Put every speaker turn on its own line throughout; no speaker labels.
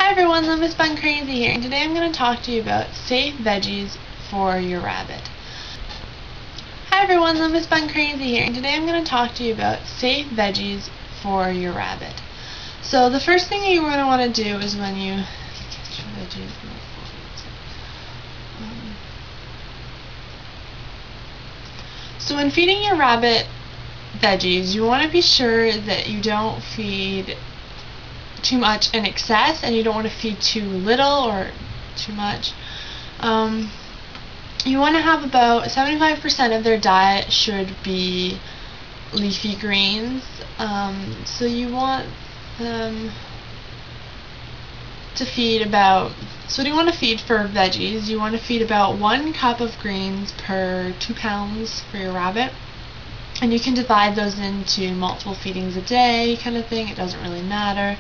Hi everyone, Lim is Bun Crazy here, and today I'm going to talk to you about safe veggies for your rabbit. Hi everyone, Lim is Bun Crazy here, and today I'm going to talk to you about safe veggies for your rabbit. So the first thing you're going to want to do is when you get your veggies. So when feeding your rabbit veggies, you want to be sure that you don't feed too much in excess, and you don't want to feed too little or too much. You want to have about 75% of their diet should be leafy greens. So you want them to feed about, so what do you want to feed for veggies? You want to feed about 1 cup of greens per 2 pounds for your rabbit. And you can divide those into multiple feedings a day kind of thing. It doesn't really matter,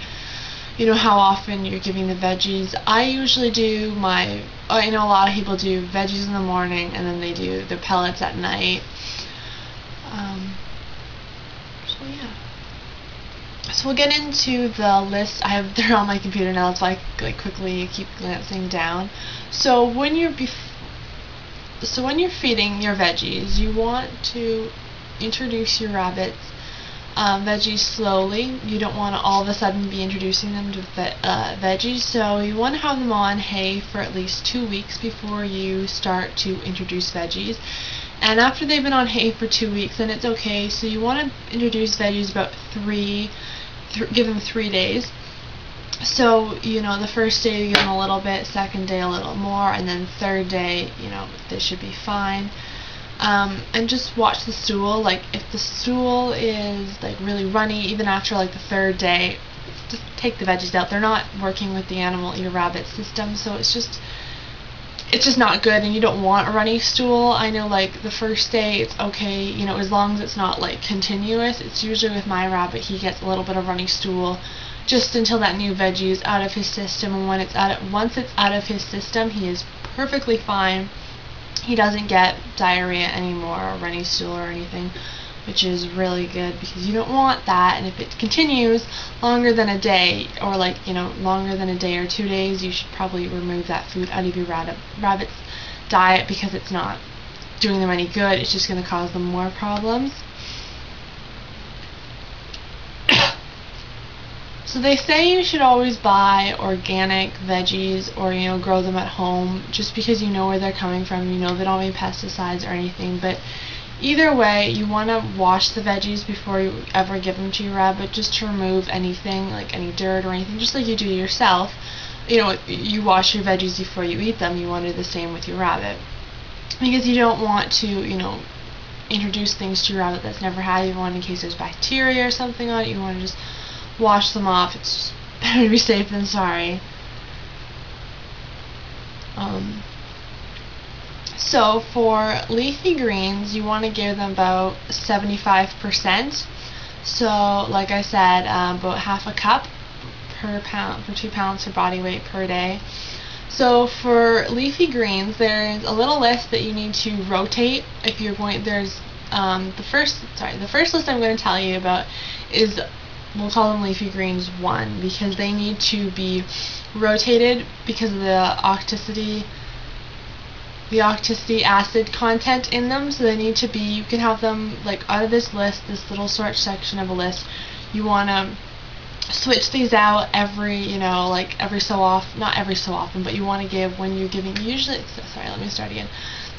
you know, how often you're giving the veggies. I usually do a lot of people do veggies in the morning and then they do their pellets at night. So yeah. So we'll get into the list. They're on my computer now, that's why I quickly keep glancing down. So when you're feeding your veggies, you want to introduce your rabbits veggies slowly. You don't want to all of a sudden be introducing them to veggies, so you want to have them on hay for at least 2 weeks before you start to introduce veggies. And after they've been on hay for 2 weeks, then it's okay. So you want to introduce veggies about give them 3 days. So, you know, the first day you give them a little bit, second day a little more, and then third day, you know, they should be fine. And just watch the stool. Like, if the stool is like really runny, even after like the 3rd day, just take the veggies out. They're not working with the animal, your rabbit system, so it's just not good, and you don't want a runny stool. I know, like, the first day it's okay, you know, as long as it's not like continuous. It's usually with my rabbit, he gets a little bit of runny stool just until that new veggie is out of his system, and once it's out of his system, he is perfectly fine. He doesn't get diarrhea anymore or runny stool or anything, which is really good, because you don't want that. And if it continues longer than a day, or like, you know, longer than a day or 2 days, you should probably remove that food out of your rabbit's diet, because it's not doing them any good. It's just going to cause them more problems. So they say you should always buy organic veggies, or, you know, grow them at home, just because you know where they're coming from. You know they don't have any pesticides or anything. But either way, you want to wash the veggies before you ever give them to your rabbit, just to remove anything, like any dirt or anything, just like you do yourself. You know, you wash your veggies before you eat them. You want to do the same with your rabbit, because you don't want to, you know, introduce things to your rabbit that's never had. You want, in case there's bacteria or something on it, you want to just wash them off. It's better to be safe than sorry. So for leafy greens, you want to give them about 75%. So like I said, about half a cup per 2 pounds for body weight per day. So for leafy greens, there's a little list that you need to rotate. If you're going, there's the first list I'm going to tell you about is, we'll call them leafy greens 1, because they need to be rotated because of the octicity acid content in them. So they need to be, you can have them like out of this list, this little short section of a list. You want to switch these out every, you know, like every so often, not every so often, but you want to give, when you're giving, usually, sorry, let me start again.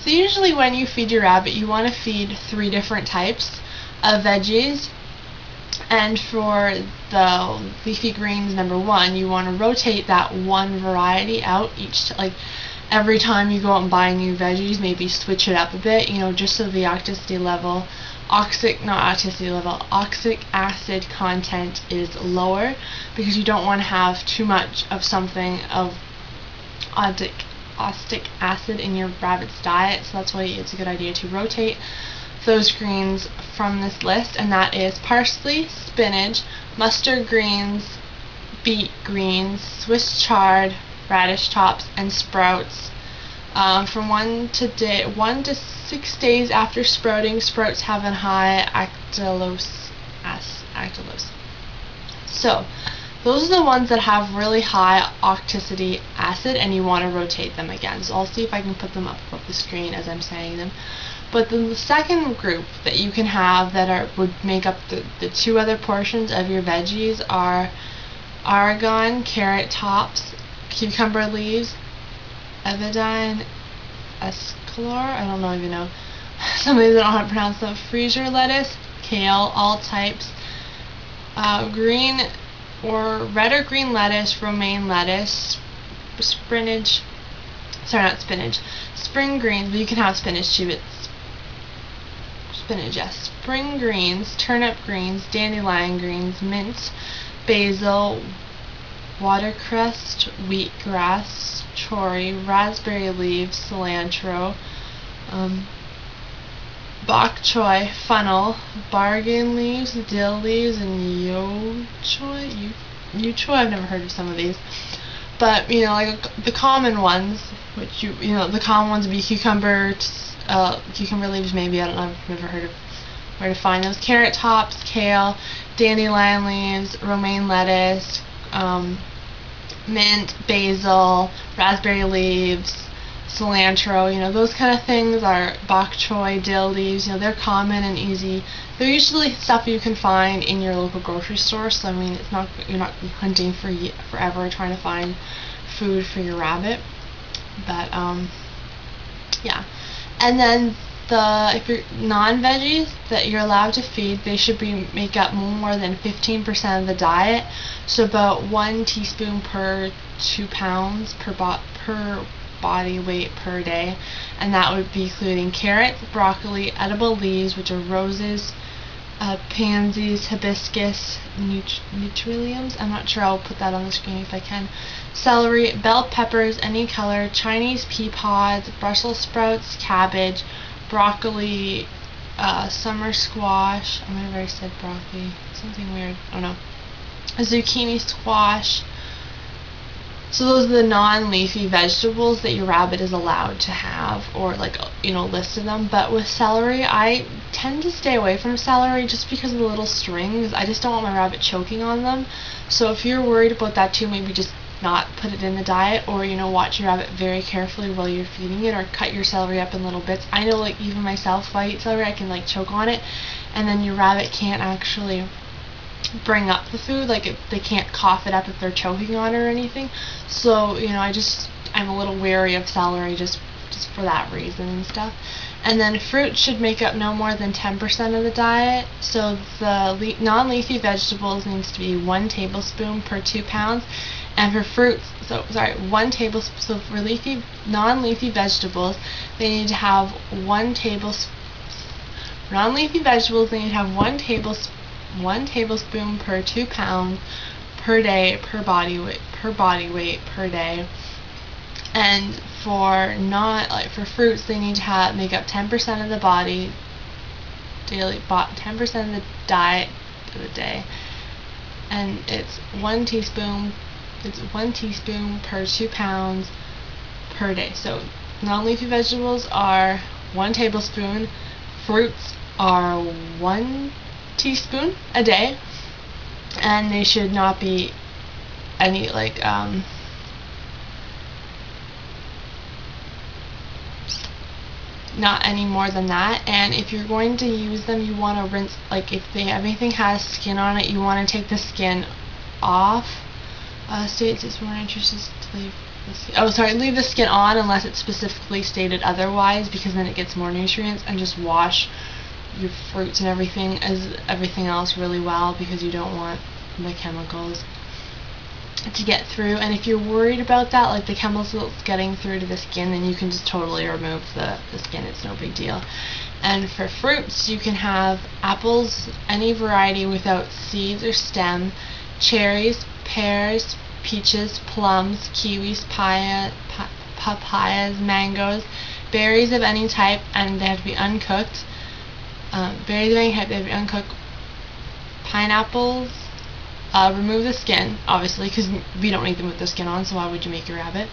So usually when you feed your rabbit, you want to feed 3 different types of veggies. And for the leafy greens number 1, you want to rotate that one variety out like every time you go out and buy new veggies. Maybe switch it up a bit, you know, just so the oxalic acid content is lower, because you don't want to have too much of something of oxalic acid in your rabbit's diet. So that's why it's a good idea to rotate those greens from this list, and that is parsley, spinach, mustard greens, beet greens, Swiss chard, radish tops, and sprouts. From 1 to 6 days after sprouting, sprouts have a high lactulose. So those are the ones that have really high octicity acid, and you want to rotate them again. So I'll see if I can put them up above the screen as I'm saying them. But then the second group that you can have that would make up the two other portions of your veggies are argan, carrot tops, cucumber leaves, evidine escalor, I don't even know. Some of these I don't know how to pronounce them. Freezer lettuce, kale, all types, green or red or green lettuce, romaine lettuce, spinach, sorry, not spinach, spring greens, but you can have spinach too, but spinach, yes. Spring greens, turnip greens, dandelion greens, mint, basil, watercress, wheatgrass, chori, raspberry leaves, cilantro, bok choy, fennel, bargain leaves, dill leaves, and yo choy. I've never heard of some of these, but like the common ones, which the common ones would be cucumber leaves. Maybe I don't know. I've never heard of where to find those. Carrot tops, kale, dandelion leaves, romaine lettuce, mint, basil, raspberry leaves, cilantro, those kind of things are bok choy, dill leaves, they're common and easy. They're usually stuff you can find in your local grocery store, so you're not hunting for forever trying to find food for your rabbit. But yeah. And then if you're non-veggies that you're allowed to feed, they should make up more than 15% of the diet, so about 1 teaspoon per 2 pounds per body weight per day, and that would be including carrots, broccoli, edible leaves, which are roses, pansies, hibiscus, neutraliums, I'm not sure, I'll put that on the screen if I can, celery, bell peppers, any color, Chinese pea pods, Brussels sprouts, cabbage, broccoli, summer squash, I might have already said broccoli, something weird, I don't know, zucchini squash. So those are the non-leafy vegetables that your rabbit is allowed to have, or list of them. But with celery, I tend to stay away from celery just because of the little strings. I just don't want my rabbit choking on them. So if you're worried about that too, maybe just not put it in the diet, or watch your rabbit very carefully while you're feeding it, or cut your celery up in little bits. I know, even myself, if I eat celery, I can choke on it, and then your rabbit can't actually bring up the food, they can't cough it up if they're choking on it or anything. So I'm a little wary of celery just for that reason and stuff. And then fruit should make up no more than 10% of the diet. So the non-leafy vegetables needs to be 1 tablespoon per 2 pounds, and for fruits, 1 tablespoon. So for non-leafy vegetables, they need to have 1 tablespoon. Non-leafy vegetables, they need to have 1 tablespoon per 2 pounds per day per body weight per day. And for fruits, they need to make up 10% of the body daily, 10% of the diet of the day, and it's 1 teaspoon. It's 1 teaspoon per 2 pounds per day. So non-leafy vegetables are 1 tablespoon. Fruits are 1 teaspoon a day, and they should not be any not any more than that. And if you're going to use them, you want to rinse, if everything has skin on it, you want to take the skin off. States it's more interesting to leave leave the skin on unless it's specifically stated otherwise, because then it gets more nutrients, and just wash your fruits and everything else really well, because you don't want the chemicals to get through. And if you're worried about that, the chemicals getting through to the skin, then you can just totally remove the skin. It's no big deal. And for fruits, you can have apples, any variety without seeds or stem, cherries, pears, peaches, plums, kiwis, papayas, mangoes, berries of any type, and they have to be uncooked. Berries of any type, they have to be uncooked. Pineapples, remove the skin, obviously, because we don't eat them with the skin on, so why would you make your rabbit?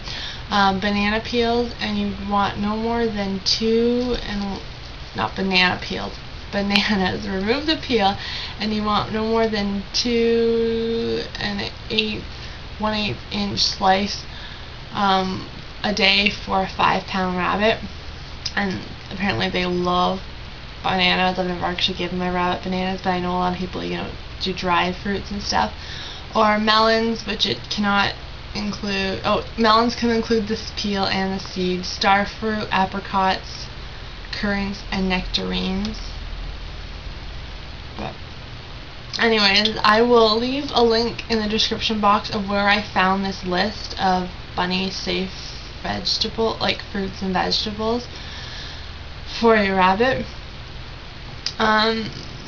Banana peels, and you want no more than 2, and not banana peels, bananas. Remove the peel, and you want no more than 1/8 inch slice a day for a 5-pound rabbit. And apparently they love bananas. I've never actually given my rabbit bananas, but I know a lot of people, do dried fruits and stuff. Or melons, which it cannot include. Oh, melons can include this peel and the seeds. Star fruit, apricots, currants, and nectarines. But anyways, I will leave a link in the description box of where I found this list of bunny safe fruits and vegetables for your rabbit.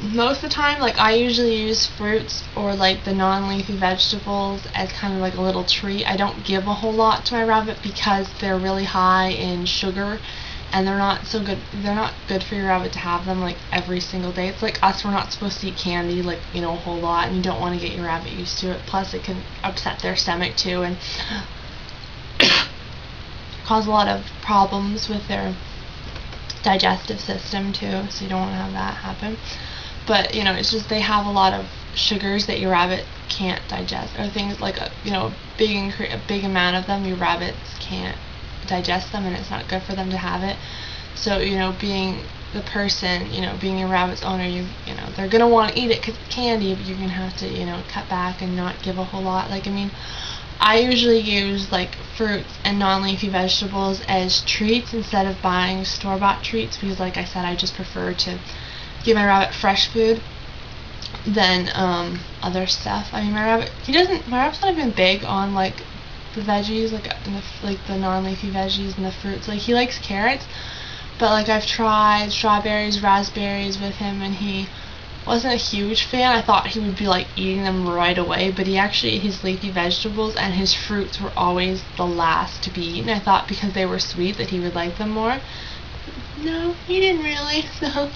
Most of the time, I usually use fruits or the non-leafy vegetables as kind of a little treat. I don't give a whole lot to my rabbit because they're really high in sugar, and they're not so good. They're not good for your rabbit to have them every single day. It's like us, we're not supposed to eat candy a whole lot, and you don't want to get your rabbit used to it. Plus, it can upset their stomach too and cause a lot of problems with their digestive system too, so you don't want to have that happen. But it's just they have a lot of sugars that your rabbit can't digest, or things like a big amount of them. Your rabbits can't digest them, and it's not good for them to have it. So being the person, being your rabbit's owner, they're gonna want to eat it because it's candy, but you're gonna have to cut back and not give a whole lot. I usually use fruits and non-leafy vegetables as treats instead of buying store-bought treats, because like I said, I just prefer to give my rabbit fresh food than other stuff. I mean, my rabbit's not even big on the veggies, the non-leafy veggies and the fruits. He likes carrots, but I've tried strawberries, raspberries with him, and he wasn't a huge fan. I thought he would be eating them right away, but he actually ate his leafy vegetables, and his fruits were always the last to be eaten. I thought because they were sweet that he would like them more. No, he didn't really. So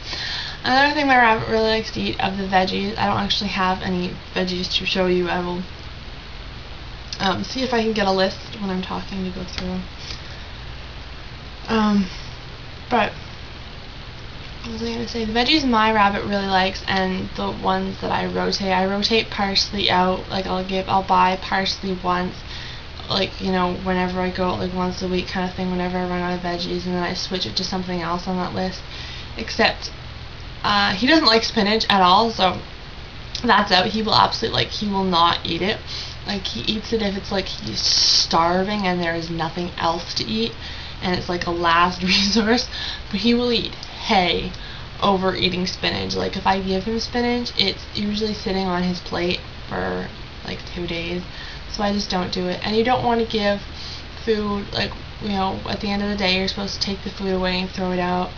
another thing my rabbit really likes to eat of the veggies, I don't actually have any veggies to show you. I will see if I can get a list when I'm talking to go through. But what was I going to say? The veggies my rabbit really likes, and the ones that I rotate parsley out. I'll buy parsley once, whenever I go out, once a week kind of thing, whenever I run out of veggies, and then I switch it to something else on that list. Except, he doesn't like spinach at all, so that's out. He will absolutely, he will not eat it. He eats it if it's he's starving and there is nothing else to eat, and it's a last resource. But he will eat hay over eating spinach. If I give him spinach, it's usually sitting on his plate for 2 days, so I just don't do it. And you don't want to give food at the end of the day you're supposed to take the food away and throw it out,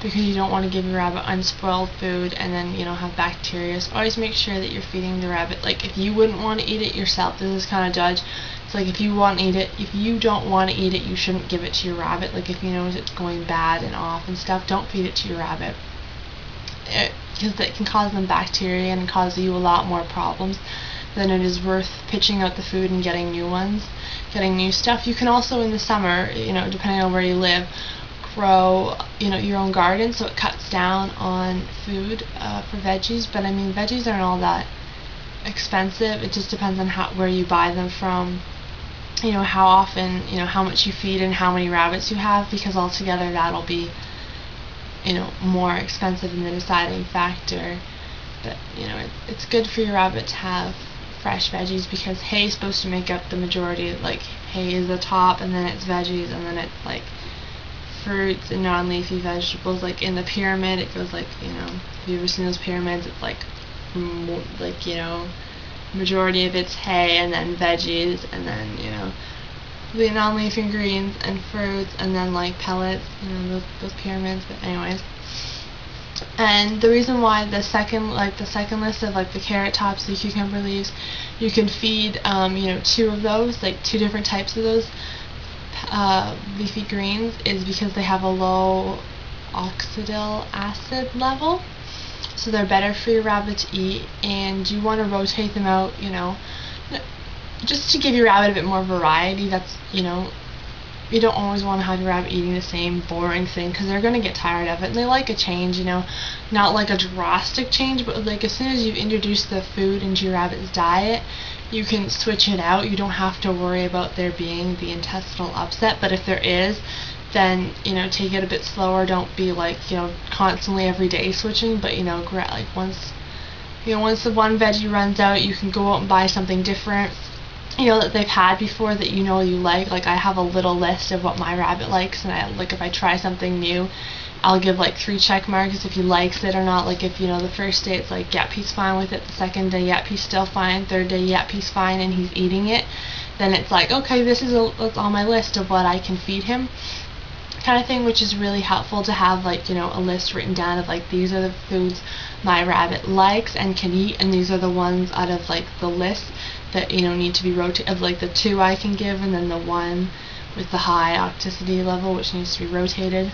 because you don't want to give your rabbit unspoiled food and then have bacteria. So always make sure that you're feeding the rabbit. If you wouldn't want to eat it yourself, this is kind of judge. It's if you want to eat it, if you don't want to eat it, you shouldn't give it to your rabbit. If you notice it's going bad and off and stuff, don't feed it to your rabbit, because it can cause them bacteria and cause you a lot more problems than it is worth pitching out the food and getting new stuff. You can also in the summer, depending on where you live, grow your own garden, so it cuts down on food for veggies. But I mean, veggies aren't all that expensive. It just depends on where you buy them from, how often, how much you feed and how many rabbits you have, because altogether that'll be more expensive in the deciding factor. But it's good for your rabbit to have fresh veggies, because hay is supposed to make up the majority. Hay is the top, and then it's veggies, and then it's fruits and non-leafy vegetables. In the pyramid, it goes if you ever seen those pyramids, it's majority of it's hay, and then veggies, and then the non-leafy greens and fruits, and then pellets, those pyramids. But anyways, and the reason why the second list of the carrot tops, the cucumber leaves, you can feed 2 of those, 2 different types of those leafy greens, is because they have a low oxalic acid level, so they're better for your rabbit to eat. And you want to rotate them out, just to give your rabbit a bit more variety. That's you don't always want to have your rabbit eating the same boring thing, because they're going to get tired of it, and they like a change, not like a drastic change, but like as soon as you've introduced the food into your rabbit's diet, you can switch it out. You don't have to worry about there being the intestinal upset, but if there is, then take it a bit slower. Don't be like constantly every day switching, but like once the one veggie runs out, you can go out and buy something different that they've had before that you like. Like I have a little list of what my rabbit likes, and if I try something new, I'll give like 3 check marks if he likes it or not. Like if the first day it's like, yep, he's fine with it, the second day, yep, he's still fine, third day, yep, he's fine and he's eating it, then it's like, okay, this is it's on my list of what I can feed him, kind of thing, which is really helpful to have like a list written down of like, these are the foods my rabbit likes and can eat, and these are the ones out of like the list that need to be rotated, of like the 2 I can give, and then the 1 with the high toxicity level which needs to be rotated.